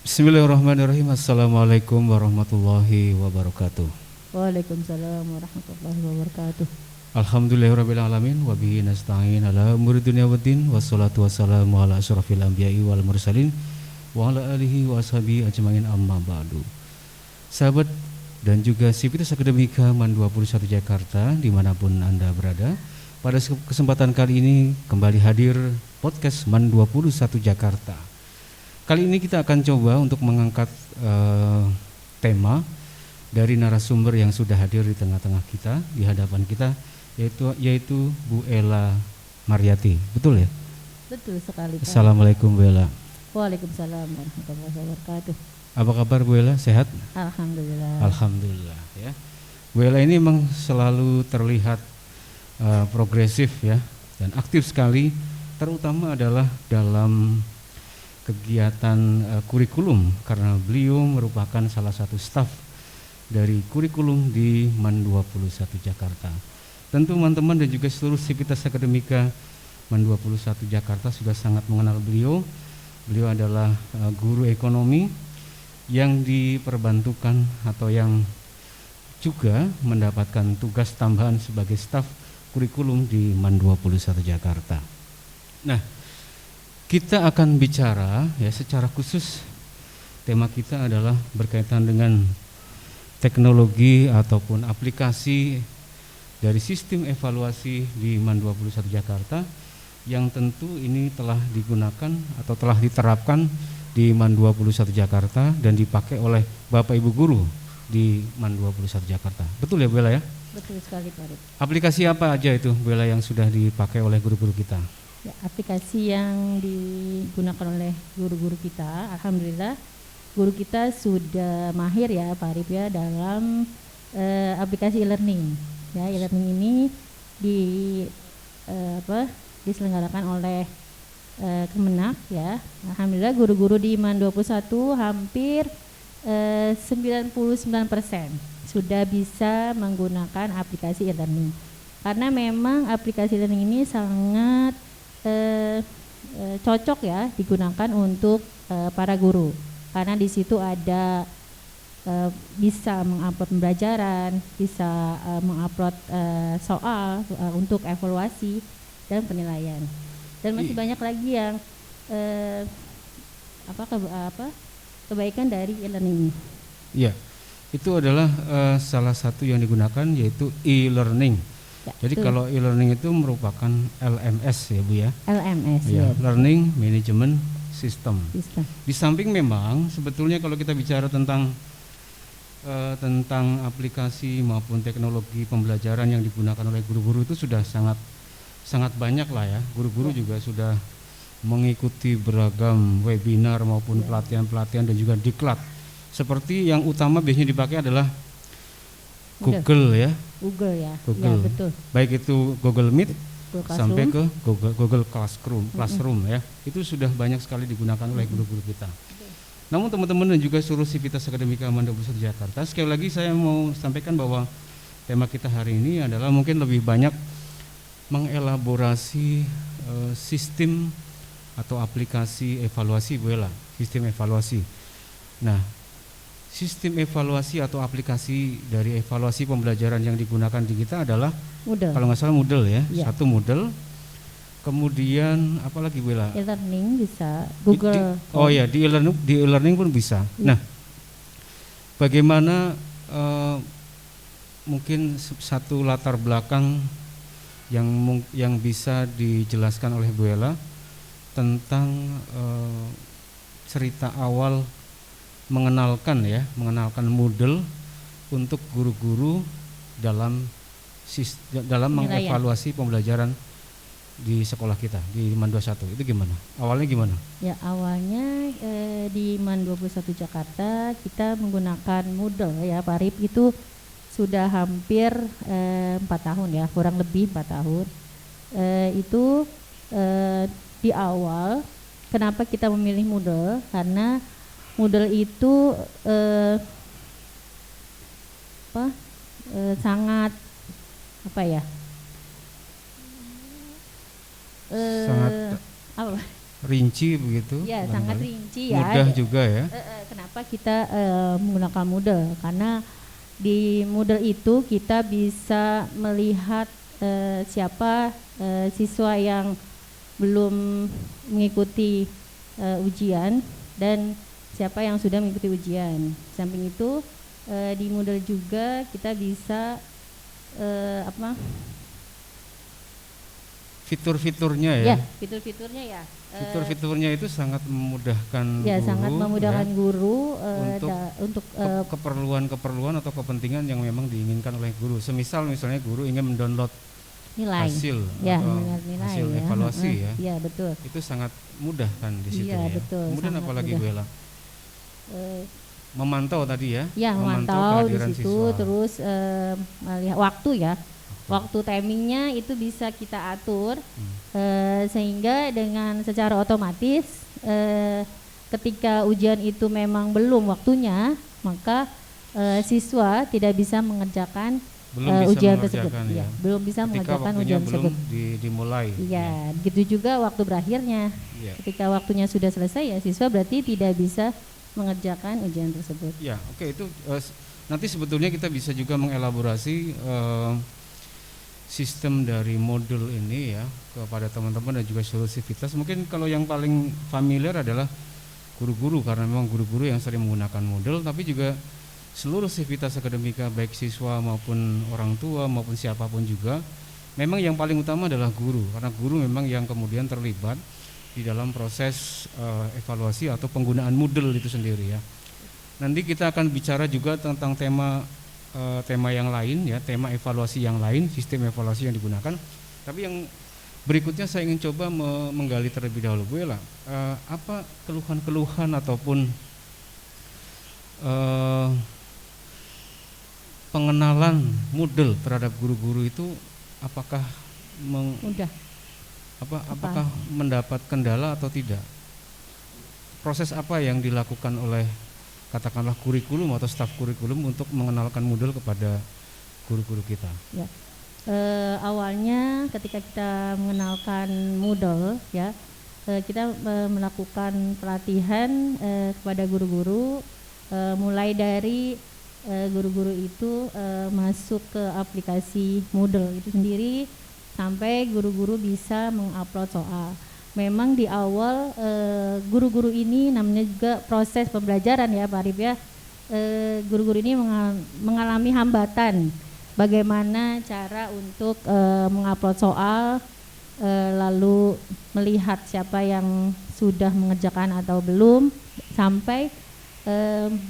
Bismillahirrahmanirrahim. Assalamualaikum warahmatullahi wabarakatuh. Waalaikumsalam warahmatullahi wabarakatuh. Alhamdulillahirabbil alamin wa bihi nasta'in ala umuri dunya waddin wassalatu wassalamu ala asyrafil anbiya'i wal mursalin wa ala alihi wa ashabihi ajmain amma ba'du. Sahabat dan juga Sivitas Akademika MAN 21 Jakarta dimanapun Anda berada, pada kesempatan kali ini kembali hadir podcast MAN 21 Jakarta. Kali ini kita akan coba untuk mengangkat tema dari narasumber yang sudah hadir di tengah-tengah kita, di hadapan kita, yaitu Bu Ella Mariati. Betul ya? Betul sekali, Pak. Assalamualaikum Bu Ella. Waalaikumsalam warahmatullahi wabarakatuh. Apa kabar Bu Ella? Sehat? Alhamdulillah. Alhamdulillah ya. Bu Ella ini memang selalu terlihat progresif ya dan aktif sekali, terutama adalah dalam kegiatan kurikulum, karena beliau merupakan salah satu staf dari kurikulum di MAN 21 Jakarta. Tentu teman-teman dan juga seluruh Sivitas Akademika MAN 21 Jakarta sudah sangat mengenal beliau. Beliau adalah guru ekonomi yang diperbantukan atau yang juga mendapatkan tugas tambahan sebagai staf kurikulum di MAN 21 Jakarta. Nah, kita akan bicara ya secara khusus, tema kita adalah berkaitan dengan teknologi ataupun aplikasi dari sistem evaluasi di MAN 21 Jakarta yang tentu ini telah digunakan atau telah diterapkan di MAN 21 Jakarta dan dipakai oleh Bapak Ibu guru di MAN 21 Jakarta. Betul ya Bu Ella ya? Betul sekali, Pak. Aplikasi apa aja itu Bu Ella yang sudah dipakai oleh guru-guru kita? Ya, aplikasi yang digunakan oleh guru-guru kita, alhamdulillah guru kita sudah mahir ya Pak Arif ya dalam aplikasi e-learning. Ya, e-learning ini diselenggarakan oleh Kemenak ya. Alhamdulillah guru-guru di MAN 21 hampir 99% sudah bisa menggunakan aplikasi e-learning. Karena memang aplikasi e-learning ini sangat cocok ya digunakan untuk para guru, karena di situ ada bisa mengupload pembelajaran, bisa mengupload soal untuk evaluasi dan penilaian, dan masih banyak lagi yang kebaikan dari e-learning ini. Iya, itu adalah salah satu yang digunakan, yaitu e-learning. Jadi kalau e-learning itu merupakan LMS ya Bu ya. LMS ya. Learning Management System. Di samping memang sebetulnya kalau kita bicara tentang aplikasi maupun teknologi pembelajaran yang digunakan oleh guru-guru itu sudah sangat banyak lah ya. Guru-guru juga sudah mengikuti beragam webinar maupun pelatihan-pelatihan dan juga diklat. Seperti yang utama biasanya dipakai adalah Google ya. Google ya. Google. Ya, betul. Baik itu Google Meet sampai ke Google Classroom ya. Itu sudah banyak sekali digunakan oleh guru-guru kita. Namun teman-teman dan juga seluruh Sivitas Akademika MAN 21 Jakarta, sekali lagi saya mau sampaikan bahwa tema kita hari ini adalah mungkin lebih banyak mengelaborasi sistem atau aplikasi evaluasi Bu Ella, sistem evaluasi. Nah, sistem evaluasi atau aplikasi dari evaluasi pembelajaran yang digunakan di kita adalah Moodle. Kalau nggak salah Moodle ya. Satu Moodle. Kemudian apalagi Bu Ella? E-learning bisa Google. Di e-learning pun bisa. Nah, bagaimana mungkin satu latar belakang yang bisa dijelaskan oleh Bu Ella tentang cerita awal mengenalkan Moodle untuk guru-guru dalam mengevaluasi pembelajaran di sekolah kita di MAN 21. Itu gimana? Awalnya gimana? Ya, awalnya di MAN 21 Jakarta kita menggunakan Moodle ya Pak Arif, itu sudah hampir 4 tahun ya, kurang lebih 4 tahun. Itu di awal kenapa kita memilih Moodle, karena Moodle itu sangat sangat rinci begitu. Ya, sangat rinci ya. Mudah juga ya. Kenapa kita menggunakan Moodle? Karena di Moodle itu kita bisa melihat siapa siswa yang belum mengikuti ujian dan siapa yang sudah mengikuti ujian. Samping itu di Moodle juga kita bisa fitur-fiturnya ya. Ya, fitur-fiturnya ya. Fitur-fiturnya itu sangat memudahkan ya, guru. Sangat memudahkan ya, guru untuk keperluan-keperluan atau kepentingan yang memang diinginkan oleh guru. Misalnya guru ingin mendownload nilai hasil ya, atau nilai, hasil ya. evaluasi ya. Iya, betul. Itu sangat mudah kan di situ Iya, ya. betul, Kemudian sangat apalagi mudah. Bu Ella? Memantau tadi ya. Ya, memantau di kehadiran situ siswa. terus melihat waktu ya. Waktu timingnya itu bisa kita atur sehingga dengan secara otomatis ketika ujian itu memang belum waktunya, maka siswa tidak bisa mengerjakan ujian tersebut. Ya. Belum bisa ketika mengerjakan waktunya ujian belum tersebut. dimulai. Iya, begitu juga waktu berakhirnya. Ya. Ketika waktunya sudah selesai ya siswa berarti tidak bisa mengerjakan ujian tersebut. Ya, oke, itu nanti sebetulnya kita bisa juga mengelaborasi sistem dari modul ini ya kepada teman-teman dan juga seluruh sivitas. Mungkin kalau yang paling familiar adalah guru-guru karena memang guru-guru yang sering menggunakan modul, tapi juga seluruh sivitas akademika baik siswa maupun orang tua maupun siapapun juga. Memang yang paling utama adalah guru karena guru memang yang kemudian terlibat di dalam proses evaluasi atau penggunaan Moodle itu sendiri ya. Nanti kita akan bicara juga tentang tema yang lain ya, tema evaluasi yang lain, sistem evaluasi yang digunakan. Tapi yang berikutnya saya ingin coba menggali terlebih dahulu Bu Ella, apa keluhan-keluhan ataupun pengenalan Moodle terhadap guru-guru itu apakah apakah mendapat kendala atau tidak? Proses apa yang dilakukan oleh katakanlah kurikulum atau staf kurikulum untuk mengenalkan Moodle kepada guru-guru kita? Ya. Awalnya ketika kita mengenalkan Moodle ya, kita melakukan pelatihan kepada guru-guru, mulai dari guru-guru itu masuk ke aplikasi Moodle itu sendiri sampai guru-guru bisa mengupload soal. Memang di awal guru-guru ini namanya juga proses pembelajaran ya Pak Arif ya. Guru-guru ini mengalami hambatan bagaimana cara untuk mengupload soal, lalu melihat siapa yang sudah mengerjakan atau belum sampai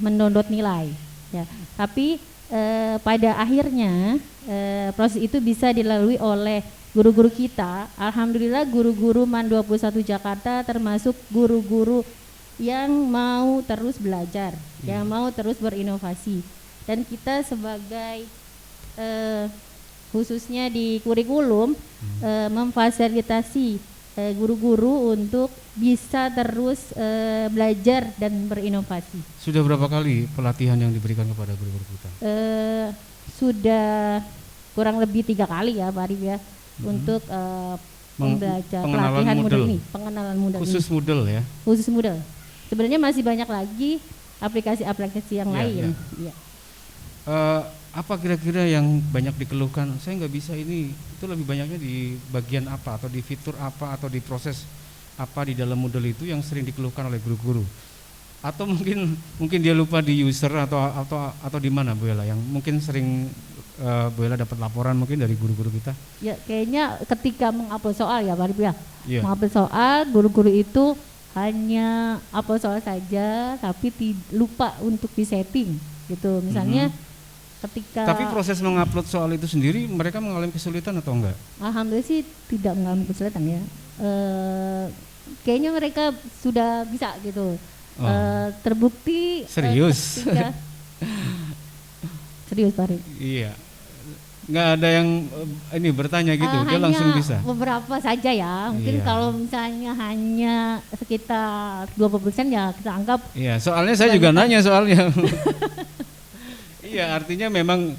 mendownload nilai ya. Tapi pada akhirnya proses itu bisa dilalui oleh guru-guru kita. Alhamdulillah guru-guru MAN 21 Jakarta termasuk guru-guru yang mau terus belajar, yang mau terus berinovasi. Dan kita sebagai khususnya di kurikulum memfasilitasi guru-guru untuk bisa terus belajar dan berinovasi. Sudah berapa kali pelatihan yang diberikan kepada guru-guru kita? Sudah kurang lebih 3 kali ya Pak Arif ya. Untuk membaca pelatihan Moodle ini, pengenalan Moodle khusus ini. Moodle ya. Khusus Moodle. Sebenarnya masih banyak lagi aplikasi-aplikasi yang lain. Ya. Apa kira-kira yang banyak dikeluhkan? Saya nggak bisa ini. Itu lebih banyaknya di bagian apa atau di fitur apa atau di proses apa di dalam Moodle itu yang sering dikeluhkan oleh guru-guru? Atau mungkin dia lupa di user atau di mana Bu Ella yang mungkin sering Bu Ella dapat laporan mungkin dari guru-guru kita? Ya, kayaknya ketika mengupload soal ya Pak Arif ya. Yeah. Mengupload soal, guru-guru itu hanya upload soal saja tapi lupa untuk disetting gitu. Misalnya ketika Tapi proses mengupload soal itu sendiri mereka mengalami kesulitan atau enggak? Alhamdulillah sih tidak mengalami kesulitan ya. Kayaknya mereka sudah bisa gitu. Terbukti serius. Serius Pak Arif. Iya. Nggak ada yang ini bertanya gitu, dia langsung bisa. Beberapa saja ya. Mungkin kalau misalnya hanya sekitar 20% ya kita anggap. Iya, soalnya saya juga nanya soalnya. Iya, artinya memang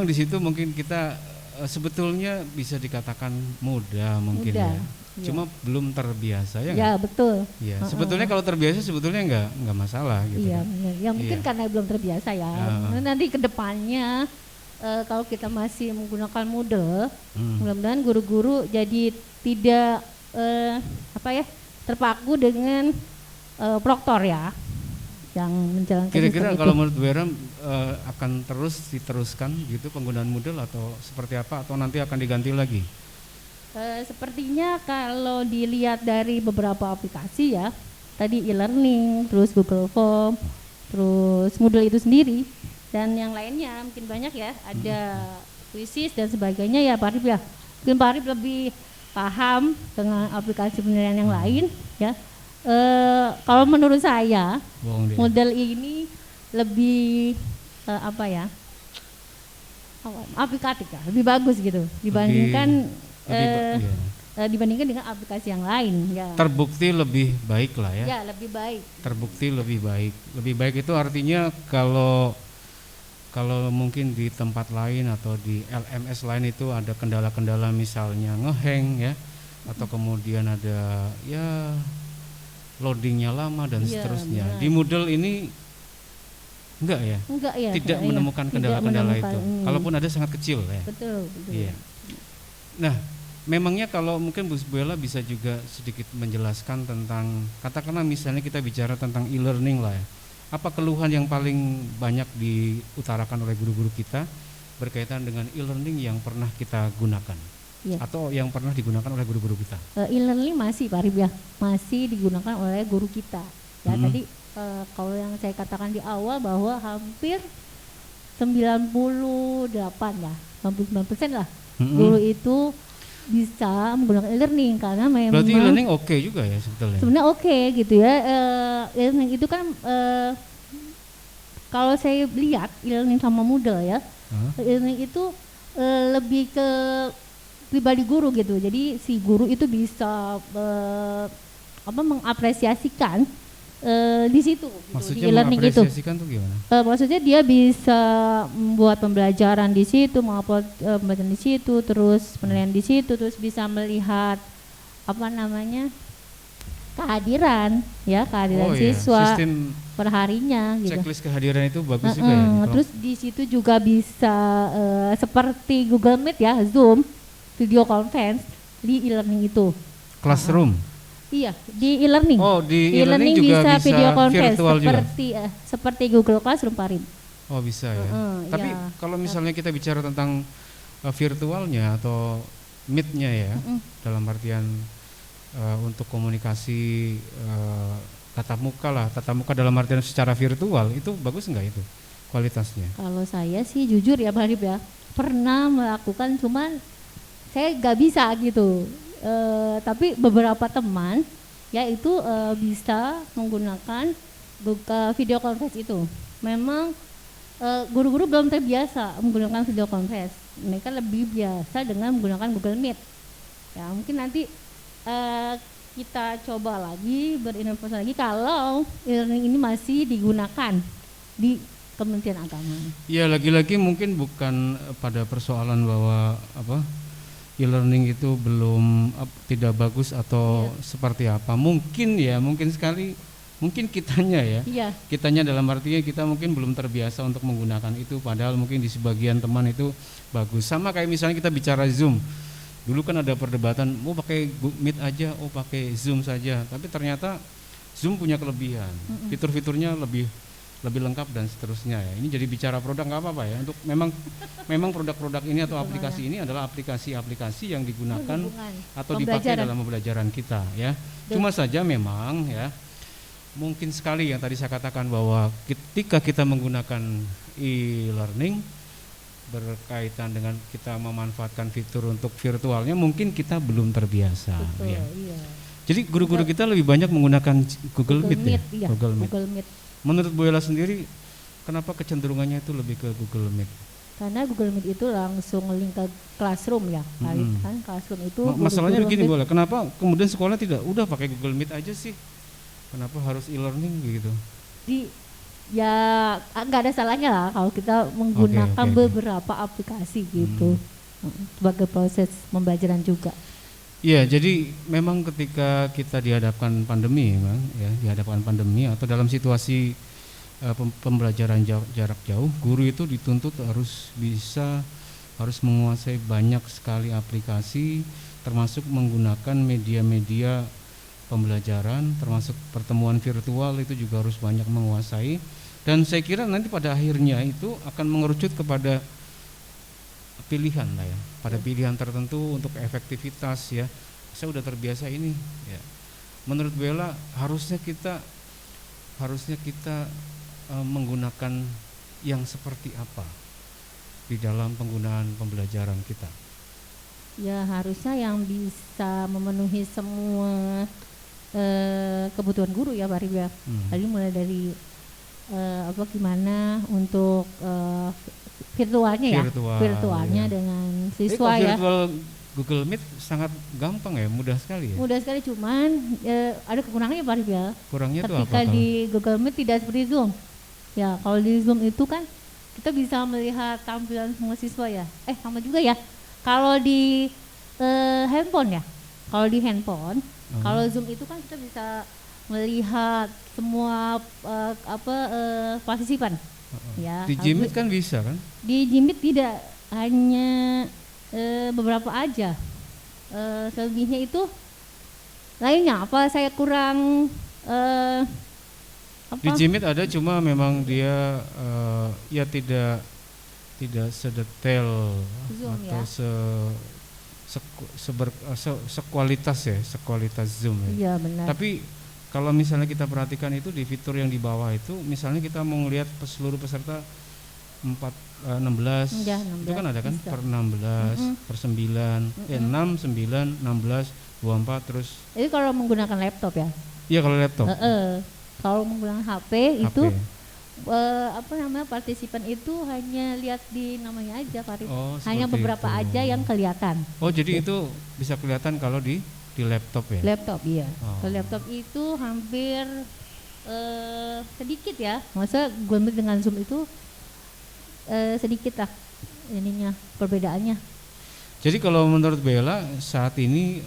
di situ mungkin kita sebetulnya bisa dikatakan mudah mungkin ya. Cuma belum terbiasa ya. Ya betul. Ya, sebetulnya kalau terbiasa sebetulnya nggak masalah gitu. Iya, kan. benar. Ya mungkin karena belum terbiasa ya. Nanti ke depannya kalau kita masih menggunakan Moodle, mudah-mudahan guru-guru jadi tidak terpaku dengan proktor ya yang menjalankan. Kira-kira kalau menurut Bu Hera akan diteruskan gitu penggunaan Moodle atau seperti apa, atau nanti akan diganti lagi? Sepertinya kalau dilihat dari beberapa aplikasi ya, tadi e-learning, terus Google Form, terus Moodle itu sendiri, dan yang lainnya mungkin banyak ya, ada Quizzes dan sebagainya ya Pak Arif ya. Mungkin Pak Arif lebih paham dengan aplikasi penilaian yang lain ya. Kalau menurut saya, Moodle ini lebih aplikatif ya, lebih bagus gitu dibandingkan dibandingkan dengan aplikasi yang lain ya. Terbukti lebih baik lah ya. Ya, lebih baik. Terbukti lebih baik. Lebih baik itu artinya kalau mungkin di tempat lain atau di LMS lain itu ada kendala-kendala misalnya ngehang ya, atau kemudian ada ya loadingnya lama dan seterusnya. Di Moodle ini enggak ya? Enggak ya. Tidak menemukan kendala-kendala itu. Kalaupun ada sangat kecil ya. Betul. Iya. Nah, memangnya kalau mungkin Bu Bella bisa juga sedikit menjelaskan tentang, katakanlah misalnya kita bicara tentang e-learning lah ya. Apa keluhan yang paling banyak diutarakan oleh guru-guru kita berkaitan dengan e-learning yang pernah kita gunakan? Ya. Atau yang pernah digunakan oleh guru-guru kita? E-learning masih Pak Arif ya, masih digunakan oleh guru kita. Ya tadi kalau yang saya katakan di awal bahwa hampir 98 ya, 99% lah guru itu bisa menggunakan e-learning karena memang. Berarti e-learning oke juga ya sebetulnya? Sebenarnya oke gitu ya. E-learning itu kan kalau saya lihat e-learning sama Moodle ya, e-learning itu lebih ke pribadi guru gitu. Jadi si guru itu bisa mengapresiasikan di situ. Maksudnya di e-learning mengapresiasikan itu gimana? Maksudnya dia bisa membuat pembelajaran di situ, mengupload pembelajaran di situ, terus penilaian di situ, terus bisa melihat kehadiran siswa perharinya. Gitu. Checklist kehadiran itu bagus juga ya. Terus di situ juga bisa seperti Google Meet ya, Zoom, video conference di e-learning itu. Classroom. Iya, di e-learning. Oh, di e-learning juga bisa video conference virtual seperti Google Classroom, Pak Rin. Oh, bisa ya. Tapi kalau misalnya kita bicara tentang virtualnya atau meet-nya ya, dalam artian untuk komunikasi tatap muka dalam artian secara virtual, itu bagus enggak itu kualitasnya? Kalau saya sih jujur ya Pak Arif ya, pernah melakukan, cuman saya nggak bisa gitu. Tapi beberapa teman ya itu bisa menggunakan video conference itu. Memang guru-guru belum terbiasa menggunakan video conference. Mereka lebih biasa dengan menggunakan Google Meet. Ya mungkin nanti kita coba lagi berinovasi lagi kalau e-learning ini masih digunakan di Kementerian Agama. Ya lagi-lagi mungkin bukan pada persoalan bahwa e-learning itu belum tidak bagus atau seperti apa. Mungkin sekali kitanya dalam artinya kita mungkin belum terbiasa untuk menggunakan itu, padahal mungkin di sebagian teman itu bagus. Sama kayak misalnya kita bicara Zoom. Dulu kan ada perdebatan, mau pakai Meet aja, pakai Zoom saja. Tapi ternyata Zoom punya kelebihan, fitur-fiturnya lebih lengkap dan seterusnya ya. Ini jadi bicara produk nggak apa-apa ya. Untuk memang produk-produk ini atau aplikasi ini adalah aplikasi-aplikasi yang digunakan atau dipakai dalam pembelajaran kita ya. Cuma saja memang ya, mungkin sekali yang tadi saya katakan bahwa ketika kita menggunakan e-learning berkaitan dengan kita memanfaatkan fitur untuk virtualnya, mungkin kita belum terbiasa. Betul, ya. Iya. Jadi guru-guru kita lebih banyak menggunakan Google Meet ya. Iya, Google Meet. Menurut Bu Ella sendiri, kenapa kecenderungannya itu lebih ke Google Meet? Karena Google Meet itu langsung link ke Classroom ya, kan Classroom itu. Masalahnya begini boleh, kenapa kemudian sekolah tidak udah pakai Google Meet aja sih? Kenapa harus e-learning begitu? Ya nggak ada salahnya lah kalau kita menggunakan beberapa aplikasi gitu sebagai proses pembelajaran juga. Iya, jadi memang ketika kita dihadapkan pandemi, memang ya dihadapkan pandemi atau dalam situasi pembelajaran jarak jauh, guru itu dituntut harus menguasai banyak sekali aplikasi, termasuk menggunakan media-media pembelajaran, termasuk pertemuan virtual itu juga harus banyak menguasai. Dan saya kira nanti pada akhirnya itu akan mengerucut kepada pilihan lah ya, pada pilihan tertentu untuk efektivitas ya. Saya udah terbiasa ini ya. Menurut Bella harusnya kita menggunakan yang seperti apa di dalam penggunaan pembelajaran kita. Ya harusnya yang bisa memenuhi semua kebutuhan guru ya Pak Arif ya. Tadi mulai dari gimana untuk virtualnya iya. dengan siswa ya. Virtual Google Meet sangat gampang ya, mudah sekali ya. Mudah sekali, cuman ada kekurangannya Pak Arif ya. Kurangnya itu apa? Ketika di Google Meet tidak seperti Zoom. Ya kalau di Zoom itu kan kita bisa melihat tampilan semua siswa ya. Sama juga ya. Kalau di handphone ya. Kalau di handphone, kalau Zoom itu kan kita bisa melihat semua partisipan. Ya, di Jimit kan bisa kan? Di Jimit tidak, hanya beberapa aja. Selebihnya itu lainnya apa saya kurang Di Jimit ada, cuma memang dia ya tidak sedetail Zoom, atau ya? sekualitas Zoom ya. Iya benar. Tapi kalau misalnya kita perhatikan itu di fitur yang di bawah itu, misalnya kita mau ngelihat seluruh peserta 16, ya, 16 itu kan ada kan bisa. per 16, per 9, 6, 9, 16, 24 terus. Jadi kalau menggunakan laptop ya? Iya kalau laptop. Kalau menggunakan HP itu partisipan itu hanya lihat di namanya aja Pak Arif. Hanya beberapa itu aja yang kelihatan. Jadi itu bisa kelihatan kalau di laptop ya? Laptop iya. Kalau laptop itu hampir sedikit ya. Masa gue dengan Zoom itu sedikit lah ininya perbedaannya. Jadi kalau menurut Bella saat ini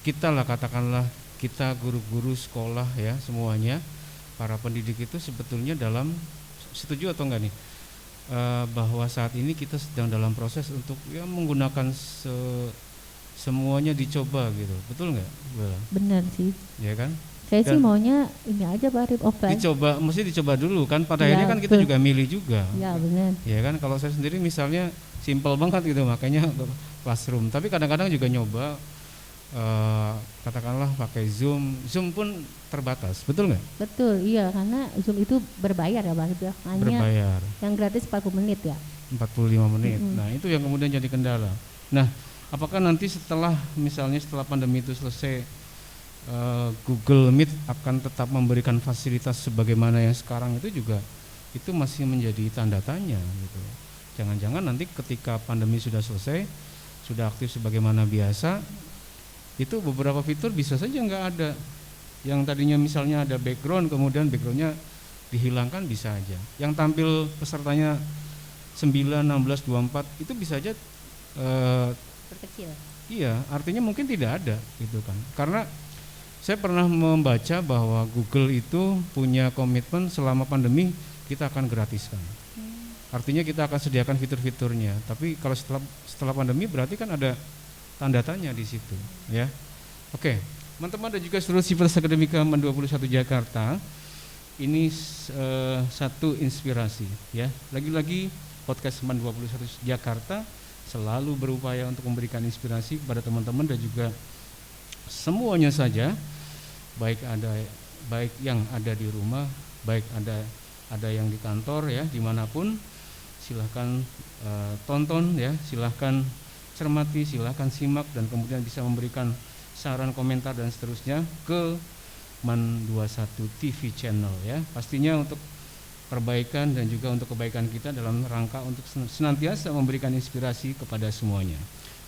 kita lah katakanlah kita guru-guru sekolah ya semuanya, para pendidik itu sebetulnya setuju atau enggak nih bahwa saat ini kita sedang dalam proses untuk ya menggunakan semuanya dicoba gitu, betul nggak Bella? Benar sih. Ya kan? Saya sih maunya ini aja Pak Arif, offline. Mesti dicoba dulu kan, pada akhirnya kan kita juga milih juga. Ya benar. Ya kan, kalau saya sendiri misalnya simple banget gitu, makanya classroom. Tapi kadang-kadang juga nyoba katakanlah pakai Zoom pun terbatas, betul nggak? Betul, iya, karena Zoom itu berbayar ya Pak Arif ya. Hanya berbayar. Yang gratis 40 menit ya. 45 menit. Nah itu yang kemudian jadi kendala. Nah apakah nanti setelah pandemi itu selesai, Google Meet akan tetap memberikan fasilitas sebagaimana yang sekarang itu juga, itu masih menjadi tanda tanya gitu. Jangan-jangan nanti ketika pandemi sudah selesai, sudah aktif sebagaimana biasa, itu beberapa fitur bisa saja nggak ada. Yang tadinya misalnya ada background, kemudian backgroundnya dihilangkan bisa aja. Yang tampil pesertanya 9, 16, 24 itu bisa aja terkecil. Iya, artinya mungkin tidak ada gitu kan. Karena saya pernah membaca bahwa Google itu punya komitmen selama pandemi kita akan gratiskan. Artinya kita akan sediakan fitur-fiturnya. Tapi kalau setelah pandemi berarti kan ada tanda tanya di situ, ya. Oke, teman-teman dan juga seluruh Sivitas Akademika MAN 21 Jakarta, ini satu inspirasi, ya. Lagi-lagi podcast MAN 21 Jakarta selalu berupaya untuk memberikan inspirasi kepada teman-teman dan juga semuanya saja, baik yang ada di rumah, baik ada yang di kantor ya, dimanapun, silahkan tonton ya, silahkan cermati, silahkan simak dan kemudian bisa memberikan saran, komentar dan seterusnya ke MAN 21 TV channel ya. Pastinya untuk perbaikan dan juga untuk kebaikan kita dalam rangka untuk senantiasa memberikan inspirasi kepada semuanya.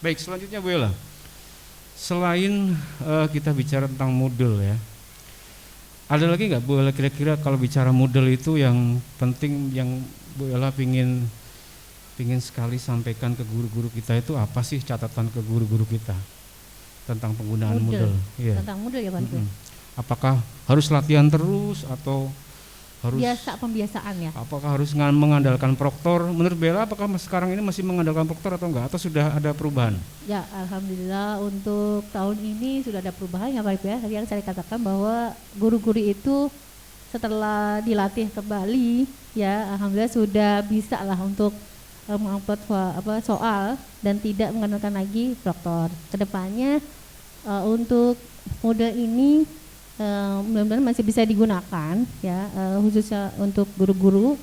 Baik, selanjutnya Bu Ella. Selain kita bicara tentang Moodle ya, ada lagi nggak Bu Ella kira-kira kalau bicara Moodle itu yang penting yang Bu Ella pingin sekali sampaikan ke guru-guru kita, itu apa sih catatan ke guru-guru kita? tentang penggunaan Moodle. Iya. Tentang Moodle ya Pak Arif. Apakah harus latihan terus atau harus pembiasaan ya? Apakah harus mengandalkan proktor? Menurut Bella, apakah sekarang ini masih mengandalkan proktor atau enggak? Atau sudah ada perubahan? Ya, alhamdulillah untuk tahun ini sudah ada perubahan ya Pak Arif ya. Tadi yang saya katakan bahwa guru-guru itu setelah dilatih kembali ya, alhamdulillah sudah bisa lah untuk mengupload soal dan tidak mengandalkan lagi proktor. Kedepannya untuk Moodle ini mudah-mudahan masih bisa digunakan ya, khususnya untuk guru-guru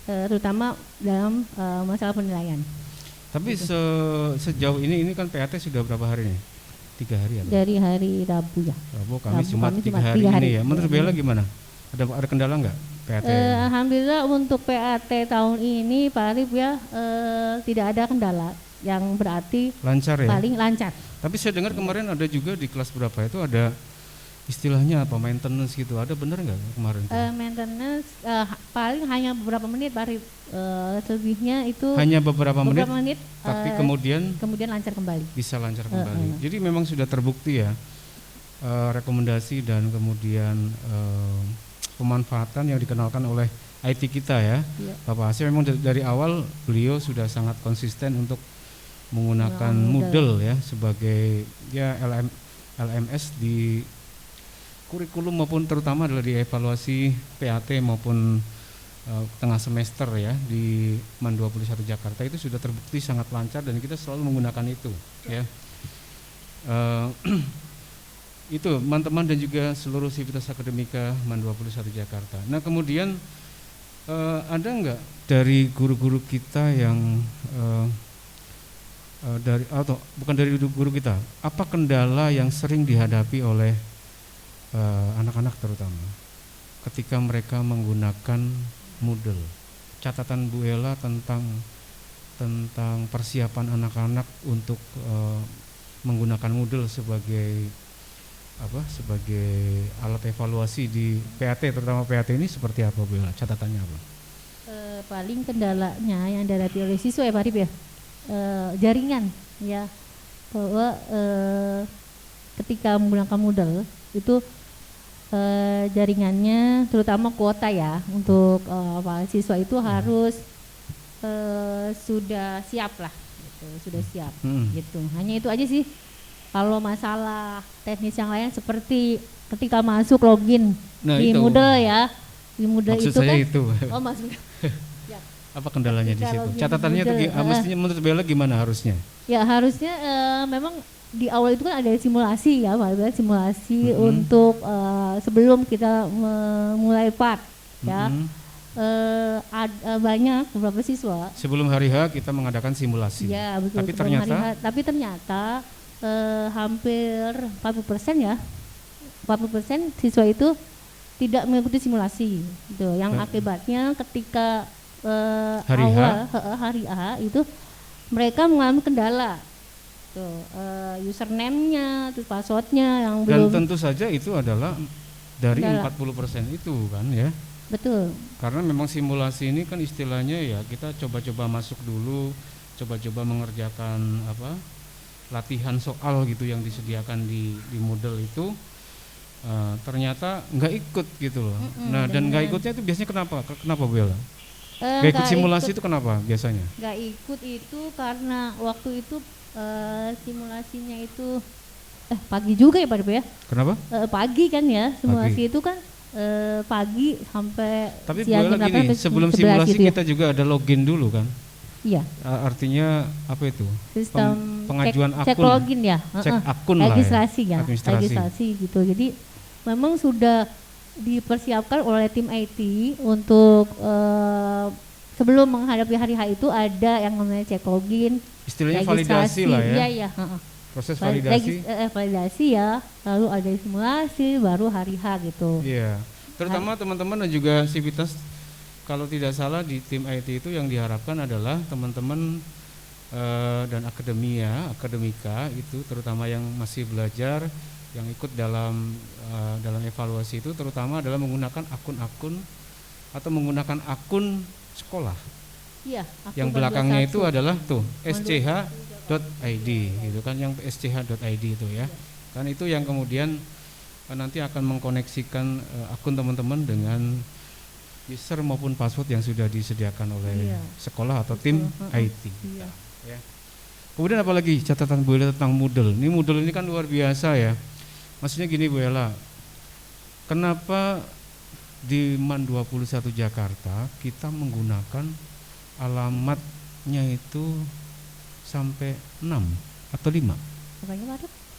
terutama dalam masalah penilaian. Tapi sejauh ini kan PAT sudah berapa hari nih? 3 hari ya? Dari hari Rabu ya. Rabu, Kamis, Jumat, 3 hari ini ya. Menurut Bella gimana? Ada kendala nggak PAT? Alhamdulillah untuk PAT tahun ini Pak Arif ya tidak ada kendala, yang berarti lancar ya? Paling lancar. Tapi saya dengar kemarin ada juga di kelas berapa itu ada istilahnya apa, maintenance gitu, ada bener nggak kemarin? Maintenance paling hanya beberapa menit Pak Arif, selebihnya itu hanya beberapa menit tapi kemudian lancar kembali. Bisa lancar kembali. Jadi memang sudah terbukti ya rekomendasi dan kemudian pemanfaatan yang dikenalkan oleh IT kita ya. Bapak Asep memang dari awal beliau sudah sangat konsisten untuk menggunakan Moodle ya sebagai ya LMS di kurikulum maupun terutama adalah di evaluasi PAT maupun tengah semester ya di MAN 21 Jakarta itu sudah terbukti sangat lancar dan kita selalu menggunakan itu ya. Itu teman-teman dan juga seluruh sivitas akademika MAN 21 Jakarta. Nah kemudian ada enggak dari guru-guru kita yang bukan dari guru kita, apa kendala yang sering dihadapi oleh anak-anak terutama ketika mereka menggunakan Moodle? Catatan Bu Ella tentang persiapan anak-anak untuk menggunakan Moodle sebagai alat evaluasi di PAT, terutama PAT ini seperti apa Bu Ella? Catatannya apa? Paling kendalanya yang dihadapi oleh siswa ya Pak Arif ya, jaringan ya, bahwa ketika menggunakan Moodle itu jaringannya terutama kuota ya untuk siswa itu harus sudah siap lah gitu, sudah siap gitu. Hanya itu aja sih. Kalau masalah teknis yang lain seperti ketika masuk login di Moodle ya, di Moodle maksud itu saya kan itu. Oh maksudnya ya. Apa kendalanya di situ? Catatannya Moodle, itu mestinya menurut Bella gimana harusnya? Ya harusnya memang di awal itu kan ada simulasi ya, simulasi untuk sebelum kita memulai part ya. Banyak beberapa siswa sebelum hari H kita mengadakan simulasi. Ya betul. Tapi ternyata hampir 40% ya, 40% siswa itu tidak mengikuti simulasi gitu. Yang akibatnya ketika hari A itu mereka mengalami kendala. Username-nya, terus password-nya yang belum. Dan tentu saja itu adalah dari 40% itu kan ya. Betul. Karena memang simulasi ini kan istilahnya ya kita coba-coba masuk dulu, coba-coba mengerjakan latihan soal gitu yang disediakan di Moodle itu ternyata nggak ikut gitu loh. Nah dan nggak ikutnya itu biasanya kenapa Bella? Nggak ikut simulasi itu kenapa biasanya? Nggak ikut itu karena waktu itu simulasinya itu pagi juga ya Pak Arif ya. Kenapa? Pagi kan ya, simulasi itu kan pagi sampai tapi siang jam 8 sebelum simulasi gitu ya? Kita juga ada login dulu kan? Iya. Artinya apa itu? Sistem pengajuan akun. Cek login ya. Cek akun registrasi lah ya. Registrasi gitu. Jadi memang sudah dipersiapkan oleh tim IT untuk sebelum menghadapi hari H itu ada yang namanya cek login. Istilahnya validasi lah ya. Iya. Proses validasi. Validasi ya. Lalu ada simulasi, baru hari H gitu. Iya. Terutama teman-teman dan juga sivitas. Kalau tidak salah di tim IT itu yang diharapkan adalah teman-teman dan akademika itu terutama yang masih belajar, yang ikut dalam evaluasi itu terutama adalah menggunakan akun-akun atau menggunakan akun sekolah. Iya. Yang belakangnya itu adalah tuh SCH .id gitu kan, yang psch.id itu ya. Kan itu yang kemudian nanti akan mengkoneksikan akun teman-teman dengan user maupun password yang sudah disediakan oleh sekolah atau tim IT. Ya. Kemudian apalagi catatan Bu Ella tentang Moodle. Ini Moodle ini kan luar biasa ya. Maksudnya gini Bu Ella, kenapa di MAN 21 Jakarta kita menggunakan alamatnya itu sampai 6 atau 5?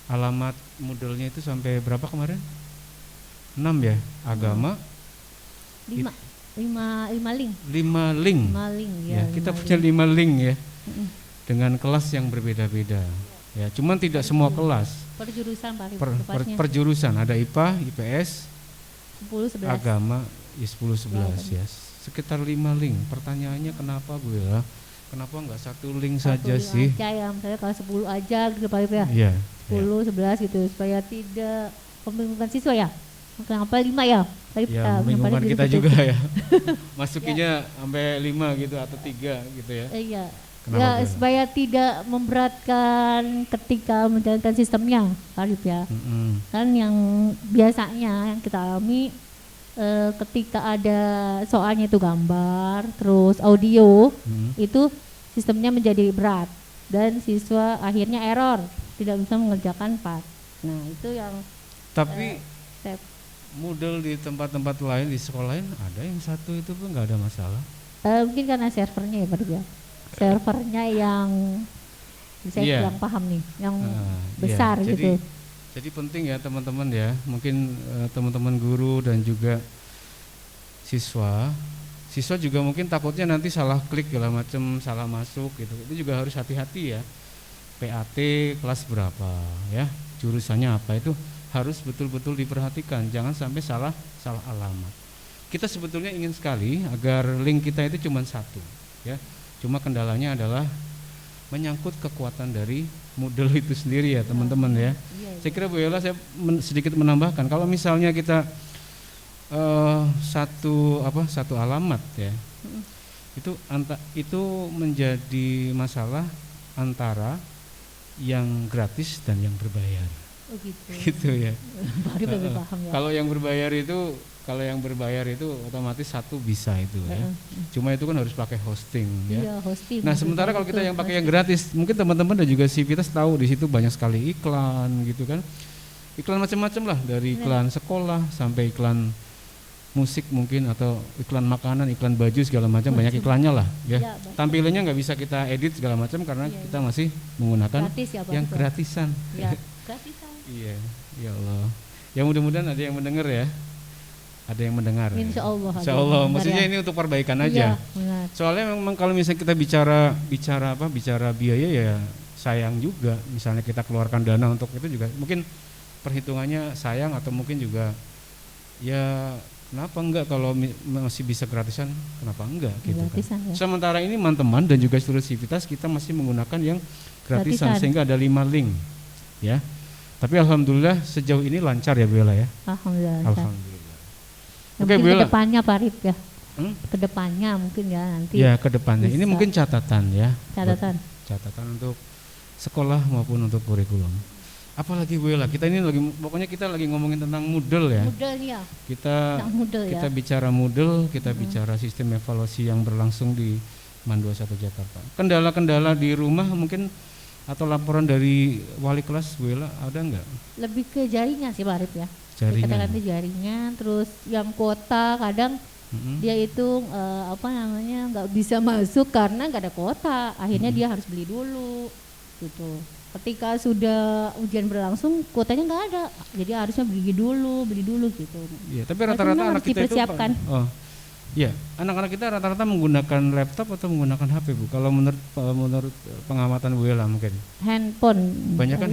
Alamat Moodle-nya itu sampai berapa kemarin? 6 ya, agama 5 link. 5 link. Ya, kita punya 5 link ya. Dengan kelas yang berbeda-beda. Ya, cuman tidak semua kelas. Per jurusan Pak. Per jurusan, ada IPA, IPS, 10 11. Agama, 10 11 ya. Sekitar 5 link. Pertanyaannya kenapa Bu ya? Kenapa enggak satu link saja sih? Aja ya, misalnya kalau 10 aja gitu Pak ya. Iya. 10 11 gitu supaya tidak membingungkan siswa ya. Kenapa 5 ya? Ya, membingungkan kita juga ya. Masukinya sampai 5 gitu atau 3 gitu ya. Iya. Ya, supaya tidak memberatkan ketika menjalankan sistemnya, Arif ya. Kan yang biasanya yang kita alami ketika ada soalnya itu gambar, terus audio, itu sistemnya menjadi berat dan siswa akhirnya error, tidak bisa mengerjakan part. Nah, itu yang tapi Moodle di tempat-tempat lain, di sekolah lain ada yang satu itu pun nggak ada masalah. Mungkin karena servernya ya Pak ya. Servernya yang saya kurang paham nih, yang besar gitu. Jadi penting ya teman-teman ya, mungkin teman-teman guru dan juga siswa juga mungkin takutnya nanti salah klik segala macam, salah masuk gitu. Itu juga harus hati-hati ya. PAT kelas berapa ya, jurusannya apa, itu harus betul-betul diperhatikan, jangan sampai salah alamat. Kita sebetulnya ingin sekali agar link kita itu cuma satu ya. Cuma kendalanya adalah menyangkut kekuatan dari Moodle itu sendiri ya teman-teman ya. Saya kira Bu Ella, saya sedikit menambahkan, kalau misalnya kita satu alamat ya, itu menjadi masalah antara yang gratis dan yang berbayar. Oh gitu. Gitu ya. Baru paham ya. Kalau yang berbayar itu otomatis satu bisa itu ya. Cuma itu kan harus pakai hosting ya. Iya, hosting. Nah, sementara kalau kita yang pakai yang gratis, mungkin teman-teman dan juga Civitas tahu di situ banyak sekali iklan gitu kan. Iklan macam-macam lah, dari iklan sekolah sampai iklan musik mungkin, atau iklan makanan, iklan baju segala macam, banyak iklannya lah ya. Tampilannya nggak bisa kita edit segala macam karena kita masih menggunakan gratis ya, yang gratisan. Ya, gratisan. Iya, ya Allah. Ya mudah-mudahan ada yang mendengar ya. Ada yang mendengar. Insya Allah. Insya Allah. Maksudnya ini untuk perbaikan aja. Benar. Soalnya memang kalau misalnya kita bicara biaya ya sayang juga. Misalnya kita keluarkan dana untuk itu juga mungkin perhitungannya sayang, atau mungkin juga ya kenapa enggak kalau masih bisa gratisan, kenapa enggak gitu gratisan, kan. Ya. Sementara ini teman-teman dan juga seluruh Civitas kita masih menggunakan yang gratisan. Sehingga ada 5 link ya. Tapi alhamdulillah sejauh ini lancar ya Bu Ella ya. Alhamdulillah. Oke, Bu Ella. Kedepannya Pak Arif ya. Kedepannya mungkin ya nanti. Ya kedepannya ini mungkin catatan ya. Catatan untuk sekolah maupun untuk kurikulum. Apalagi Bu Ella, kita ini lagi ngomongin tentang Moodle ya. Moodle ya. Kita bicara Moodle, kita bicara sistem evaluasi yang berlangsung di MAN 21 Jakarta. Kendala-kendala di rumah mungkin atau laporan dari wali kelas Bu Ella ada enggak? Lebih ke jaringan sih Pak Arif ya. Jaringan. Jaringan, terus yang kuota kadang dia itu nggak bisa masuk karena nggak ada kuota. Akhirnya dia harus beli dulu gitu. Ketika sudah ujian berlangsung kuotanya nggak ada, jadi harusnya beli dulu gitu. Iya, tapi rata-rata anak kita itu iya, anak-anak kita rata-rata menggunakan laptop atau menggunakan HP Bu? Kalau menurut pengamatan Bu Ella mungkin handphone. Banyakan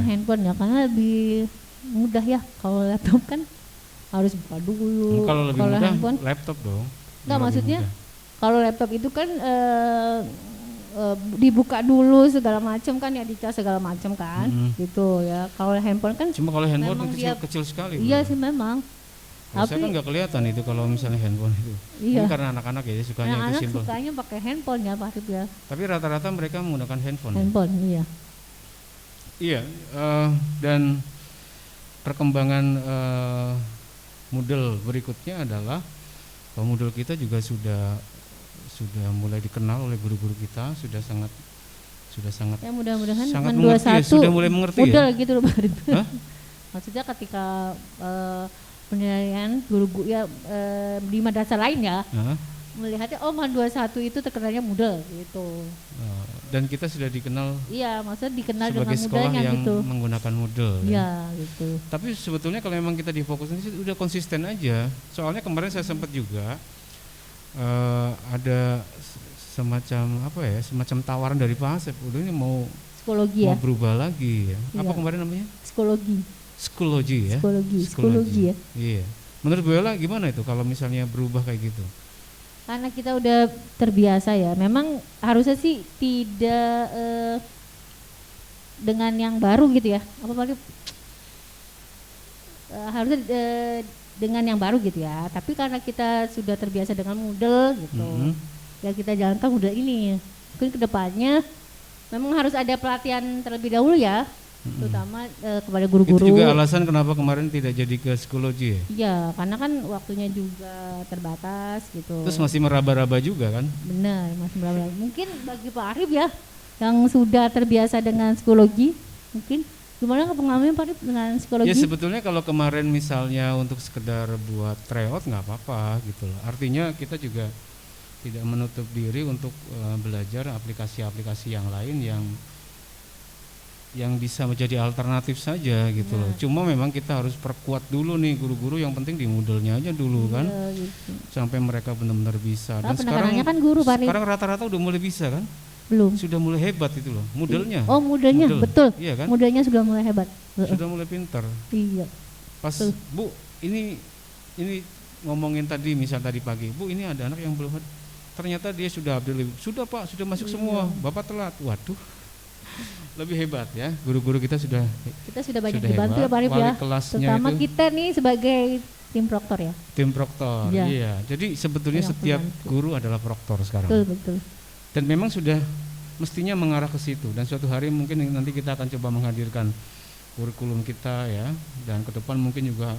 handphone ya, karena lebih mudah ya. Kalau laptop kan harus buka dulu. Kalau lebih mudah handphone, laptop dong. Enggak, maksudnya kalau laptop itu kan dibuka dulu segala macam kan ya, dicas segala macam kan gitu ya. Kalau handphone kan cuma kalau handphone kecil sekali. Iya sih memang. Kalau saya Tapi kan nggak kelihatan itu kalau misalnya handphone itu. iya, Mungkin karena anak-anak ya sukanya itu anak-anak simpel. sukanya pakai handphone ya Pak Arif ya. Tapi rata-rata mereka menggunakan handphone. Ya? Handphone, iya. Iya, dan perkembangan Moodle berikutnya adalah bahwa Moodle kita juga sudah mulai dikenal oleh guru-guru kita, sudah sangat Ya mudah-mudahan sangat Men mengerti ya, 21 sudah mulai mengerti Moodle ya. gitu loh Pak Arif. Hah? Maksudnya ketika penilaian guru-guru ya di madrasah lain ya, Nah, melihatnya oh Men 21 itu terkenalnya Moodle gitu. dan kita sudah dikenal Iya, maksudnya dikenal sebagai dengan sekolah mudanya yang gitu. menggunakan Moodle. Ya. Iya, gitu. Tapi sebetulnya kalau memang kita difokusin sih udah konsisten aja. Soalnya kemarin saya sempat juga ada semacam tawaran dari Pak Asep. Udah ini mau Psikologi ya. berubah lagi ya. Apa Iya. kemarin namanya? Psikologi. Psikologi ya. Psikologi ya. Iya. Menurut Bu Ella gimana itu kalau misalnya berubah kayak gitu? Karena kita udah terbiasa ya. Memang harusnya sih tidak dengan yang baru gitu ya. Apa paling harusnya dengan yang baru gitu ya. Tapi karena kita sudah terbiasa dengan Moodle gitu. Ya kita jalankan Moodle ini. Mungkin kedepannya memang harus ada pelatihan terlebih dahulu ya. Terutama kepada guru-guru. Itu juga alasan kenapa kemarin tidak jadi ke psikologi ya? Iya, karena kan waktunya juga terbatas gitu. Terus masih meraba-raba juga kan? Benar, masih berapa? Mungkin bagi Pak Arif ya, yang sudah terbiasa dengan psikologi, mungkin gimana pengalamannya Pak Arif dengan psikologi? Ya sebetulnya kalau kemarin misalnya untuk sekedar buat tryout nggak apa-apa gitu loh. Artinya kita juga tidak menutup diri untuk belajar aplikasi-aplikasi yang lain yang bisa menjadi alternatif saja gitu loh. Cuma memang kita harus perkuat dulu nih guru-guru, yang penting di Moodle-nya aja dulu kan. Gitu. Sampai mereka benar-benar bisa. Dan sekarang kan guru Pak Arif. sekarang rata-rata udah mulai bisa kan? Belum. Sudah mulai hebat itu loh, Moodle-nya. Oh, Moodle-nya, Moodle. betul. Iya kan? Moodle-nya sudah mulai hebat. Sudah mulai pintar. Iya. Pas Bu, ini ngomongin tadi misal tadi pagi, Bu ini ada anak yang belum ada. Ternyata dia sudah sudah Pak, sudah masuk semua. Bapak telat. Waduh. Lebih hebat ya, guru-guru kita sudah banyak dibantu ya Pak Arif ya. Terutama itu, kita nih sebagai tim proktor ya. Tim proktor, iya. Jadi sebetulnya setiap guru adalah proktor sekarang. Betul. Dan memang sudah mestinya mengarah ke situ. Dan suatu hari mungkin nanti kita akan coba menghadirkan kurikulum kita ya. Dan ke depan mungkin juga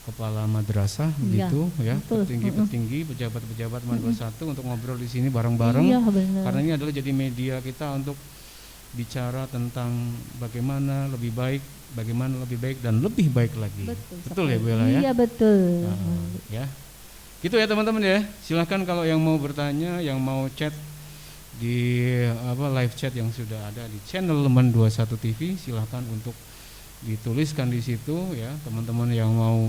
kepala madrasah begitu ya, petinggi-petinggi, pejabat-pejabat Man 21 untuk ngobrol di sini bareng-bareng. Iya, benar. Karena ini adalah jadi media kita untuk bicara tentang bagaimana lebih baik dan lebih baik lagi. Betul ya Bu Ella ya? Iya betul. Ya. Gitu ya teman-teman ya. Silahkan kalau yang mau bertanya, yang mau chat di live chat yang sudah ada di channel Man 21 TV, silahkan untuk dituliskan di situ ya. Teman-teman yang mau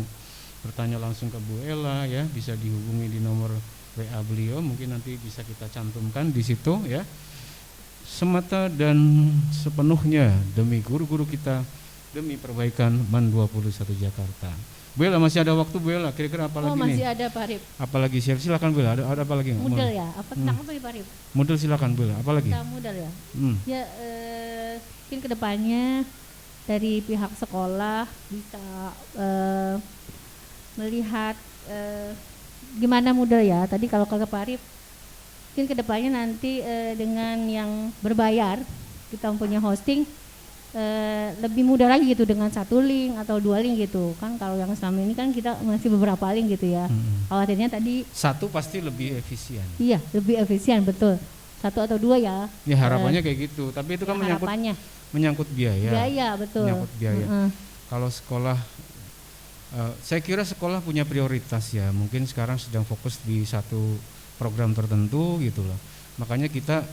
bertanya langsung ke Bu Ella ya, bisa dihubungi di nomor WA beliau, mungkin nanti bisa kita cantumkan di situ ya. Semata dan sepenuhnya demi guru-guru kita, demi perbaikan Man 21 Jakarta. Bu Ella masih ada waktu Bu Ella, kira-kira apa lagi nih? Masih ada Pak Arif. Apalagi silakan Bu Ella, ada apa lagi? Moodle ya, apa tentang apa nih Pak Arif? Moodle silakan Bu Ella, apa lagi? Tentang Moodle ya. Ya mungkin kedepannya dari pihak sekolah bisa melihat gimana Moodle ya. Tadi kalau ke Pak Arif, mungkin kedepannya nanti dengan yang berbayar kita mempunyai hosting lebih mudah lagi gitu dengan satu link atau dua link gitu kan. Kalau yang selama ini kan kita masih beberapa link gitu ya. Khawatirnya tadi satu pasti lebih efisien. Iya, lebih efisien betul. Satu atau dua ya. Ya harapannya kayak gitu. Tapi itu kan menyangkut biaya. Biaya betul. Menyangkut biaya. Kalau sekolah, saya kira sekolah punya prioritas ya. Mungkin sekarang sedang fokus di satu program tertentu gitu loh. Makanya kita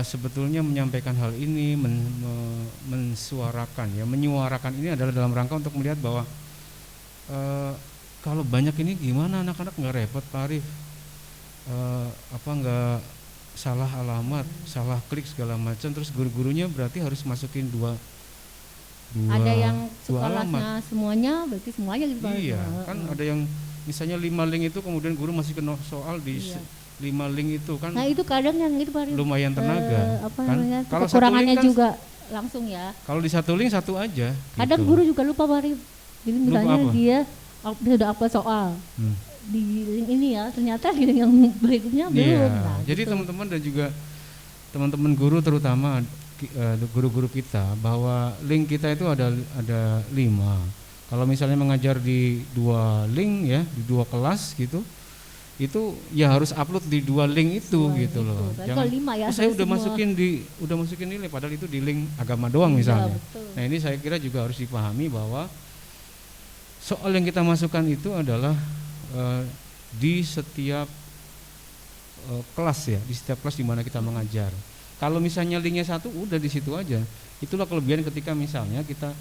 sebetulnya menyampaikan hal ini, menyuarakan ini adalah dalam rangka untuk melihat bahwa kalau banyak ini gimana anak-anak nggak repot Pak Arif, nggak salah alamat, salah klik segala macam, terus guru-gurunya berarti harus masukin dua ada yang sekolahnya semuanya, berarti semuanya gitu. Iya, kan ada yang misalnya 5 link itu kemudian guru masih kena soal di 5 link itu kan. Nah itu kadang yang itu Pak Arif, lumayan tenaga. Kan? Kalau kekurangannya kan juga langsung ya. Kalau di satu link satu aja. Kadang gitu. Guru juga lupa Pak Arif. Jadi misalnya dia sudah upload soal di link ini ya, ternyata di link yang berikutnya belum. Iya. Jadi teman-teman dan juga teman-teman guru terutama guru-guru kita, bahwa link kita itu ada 5. Kalau misalnya mengajar di 2 link ya, di 2 kelas gitu, itu ya harus upload di 2 link itu gitu loh. Jangan 5 ya. Saya udah masukin nilai padahal itu di link agama doang misalnya. Nah, ini saya kira juga harus dipahami bahwa soal yang kita masukkan itu adalah di setiap kelas ya, di setiap kelas di mana kita mengajar. Kalau misalnya linknya 1 udah di situ aja. Itulah kelebihan ketika misalnya kita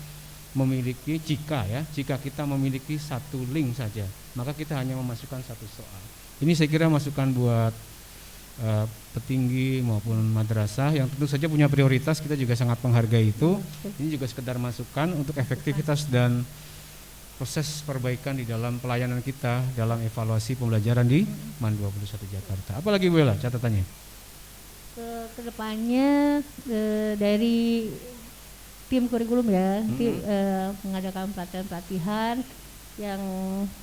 memiliki, jika kita memiliki 1 link saja, maka kita hanya memasukkan 1 soal. Ini saya kira masukan buat petinggi maupun madrasah yang tentu saja punya prioritas, kita juga sangat menghargai itu. Ini juga sekedar masukan untuk efektivitas dan proses perbaikan di dalam pelayanan kita dalam evaluasi pembelajaran di MAN 21 Jakarta. Apalagi Bu Ella catatannya? Kedepannya dari tim kurikulum ya, mengadakan pelatihan yang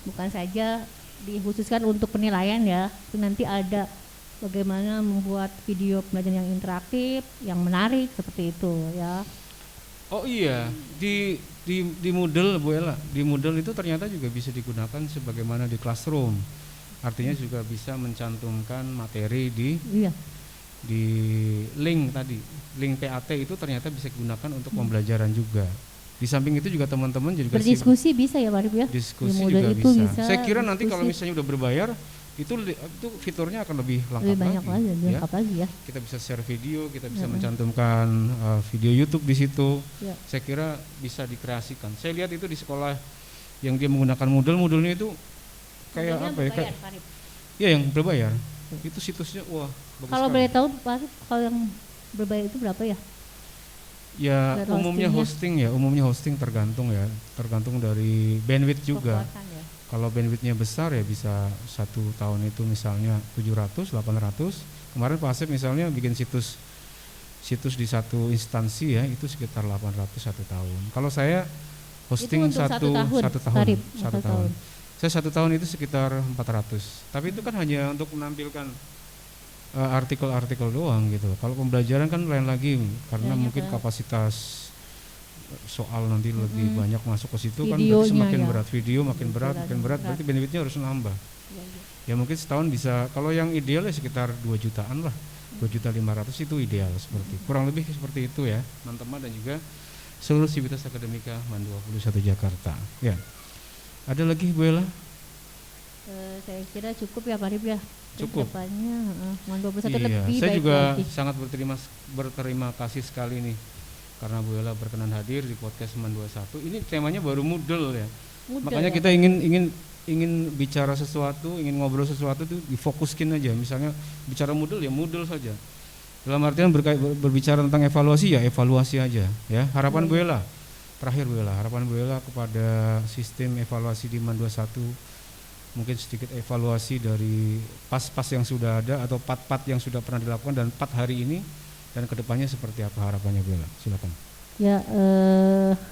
bukan saja dikhususkan untuk penilaian ya, itu nanti ada bagaimana membuat video pembelajaran yang interaktif, yang menarik seperti itu ya. Oh iya, di Moodle Bu Ella, di Moodle itu ternyata juga bisa digunakan sebagaimana di classroom. Artinya juga bisa mencantumkan materi di link tadi. Link PAT itu ternyata bisa digunakan untuk pembelajaran juga. Di samping itu juga teman-teman juga berdiskusi bisa ya Pak Arif ya? Diskusi juga bisa. Saya kira nanti kalau misalnya udah berbayar itu fiturnya akan lebih lengkap lagi ya. Kita bisa share video, kita bisa mencantumkan video YouTube di situ. Ya. Saya kira bisa dikreasikan. Saya lihat itu di sekolah yang dia menggunakan Moodle-nya itu kayak apa ya? Iya yang berbayar. Itu situsnya wah bagus. Kalau boleh tahu Pak Arif, kalau yang berbayar itu berapa ya? Ya umumnya hosting tergantung dari bandwidth juga. Kalau bandwidthnya besar ya bisa 1 tahun itu misalnya 700, 800. Kemarin Pak Asep misalnya bikin situs di satu instansi ya itu sekitar 800 1 tahun. Kalau saya hosting satu tahun. Saya 1 tahun itu sekitar 400. Tapi itu kan hanya untuk menampilkan artikel-artikel doang gitu. Kalau pembelajaran kan lain lagi karena mungkin kapasitas soal nanti lebih banyak masuk ke situ. Videonya, kan semakin berat video makin berat berarti bandwidthnya harus nambah. Ya mungkin setahun bisa, kalau yang ideal ya sekitar 2 jutaan lah, 2.500.000 itu ideal seperti kurang lebih seperti itu ya teman-teman dan juga seluruh sivitas akademika MAN 21 Jakarta. Ya, ada lagi Bu Ella? Saya kira cukup ya Pak Arif ya. Cukup. MAN 21 lebih saya baik juga lagi. Sangat berterima kasih sekali nih karena Bu Ella berkenan hadir di podcast MAN 21. Ini temanya baru Moodle ya. Makanya kita ingin bicara sesuatu, ingin ngobrol sesuatu itu difokuskin aja. Misalnya bicara Moodle ya Moodle saja. Dalam artian berbicara tentang evaluasi ya evaluasi aja ya. Harapan Bu Ella, terakhir Bu Ella, harapan Bu Ella kepada sistem evaluasi di MAN 21, mungkin sedikit evaluasi dari pas-pas yang sudah ada atau part-part yang sudah pernah dilakukan dan part hari ini dan kedepannya seperti apa harapannya Bu Ella? Silakan. Ya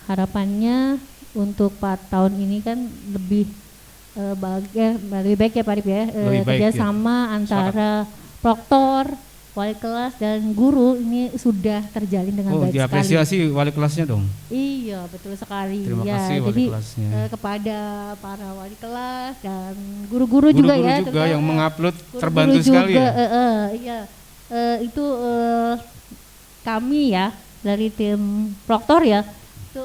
harapannya untuk 4 tahun ini kan lebih baik ya Pak Arif ya, kerjasama antara proktor, wali kelas dan guru ini sudah terjalin dengan baik sekali. Diapresiasi wali kelasnya dong. Iya betul sekali. Terima kasih wali jadi, kelasnya. Kepada para wali kelas dan guru-guru juga ya. Juga yang mengupload terbantu sekali ya. Itu kami ya dari tim proktor ya itu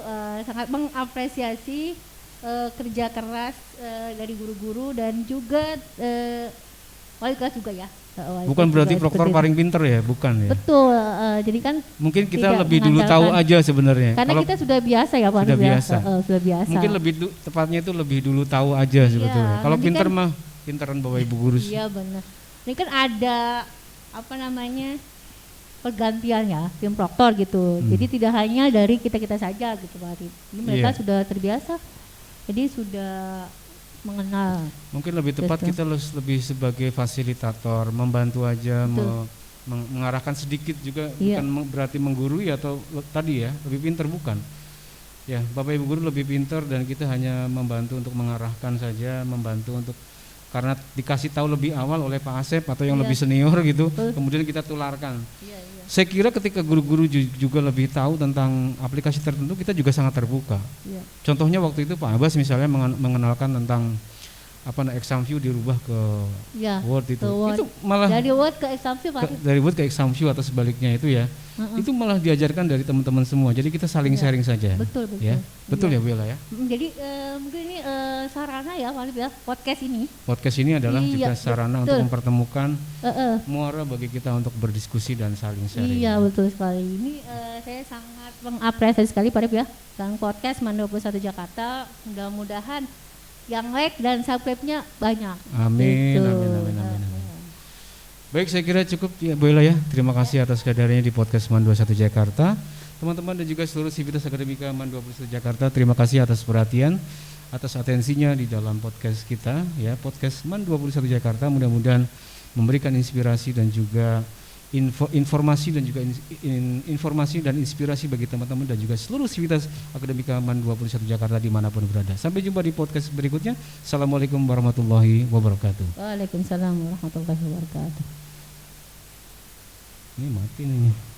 sangat mengapresiasi kerja keras dari guru-guru dan juga wali kelas juga ya. Bukan berarti proktor paling pinter ya, bukan ya. Betul, jadi kan mungkin kita lebih dulu tahu aja sebenarnya. Karena kita sudah biasa ya Pak. Sudah biasa. Sudah biasa. Mungkin tepatnya itu lebih dulu tahu aja sebetulnya. Kalau pinter kan, mah pinteran Bapak Ibu guru. Iya benar. Ini kan ada pergantian ya tim proktor gitu. Jadi tidak hanya dari kita saja gitu Pak Arif. Ini mereka sudah terbiasa. Jadi sudah mengenal. Mungkin lebih tepat kita lebih sebagai fasilitator, membantu aja, mengarahkan sedikit juga, bukan berarti menggurui atau tadi ya lebih pintar bukan. Ya, Bapak Ibu guru lebih pintar dan kita hanya membantu untuk mengarahkan saja, membantu untuk karena dikasih tahu lebih awal oleh Pak Asep atau yang Iya. lebih senior gitu, Betul. kemudian kita tularkan. Iya, iya. Saya kira ketika guru-guru juga lebih tahu tentang aplikasi tertentu, kita juga sangat terbuka. Iya. Contohnya waktu itu Pak Abbas misalnya mengenalkan tentang Examview dirubah ke Iya. Word itu. ke Word. Itu malah Dari Word ke Examview Pak Arif. dari Word ke Examview atau sebaliknya itu ya. Itu malah diajarkan dari teman-teman semua. Jadi kita saling Iya. sharing saja. Betul, betul. Ya. Betul Iya. ya Bu Ella ya. Jadi mungkin ini sarana ya Pak Arif ya, podcast ini. Podcast ini adalah Iya, juga sarana betul. untuk mempertemukan Heeh. muara bagi kita untuk berdiskusi dan saling sharing. Iya, betul sekali. Ini saya sangat mengapresiasi sekali Pak Arif ya, dalam podcast MAN 21 Jakarta. Mudah-mudahan yang like dan subscribe-nya banyak. Amin, Gitu. amin, amin, amin, amin. Baik, saya kira cukup ya Bu Ella ya. Terima kasih atas kehadirannya di podcast MAN 21 Jakarta. Teman-teman dan juga seluruh sivitas akademika MAN 21 Jakarta, terima kasih atas perhatian, atas atensinya di dalam podcast kita ya, podcast MAN 21 Jakarta. Mudah-mudahan memberikan inspirasi dan juga informasi dan juga informasi dan inspirasi bagi teman-teman dan juga seluruh sivitas akademika MAN 21 Jakarta dimanapun berada. Sampai jumpa di podcast berikutnya. Assalamualaikum warahmatullahi wabarakatuh. Waalaikumsalam warahmatullahi wabarakatuh. Ini mati nih.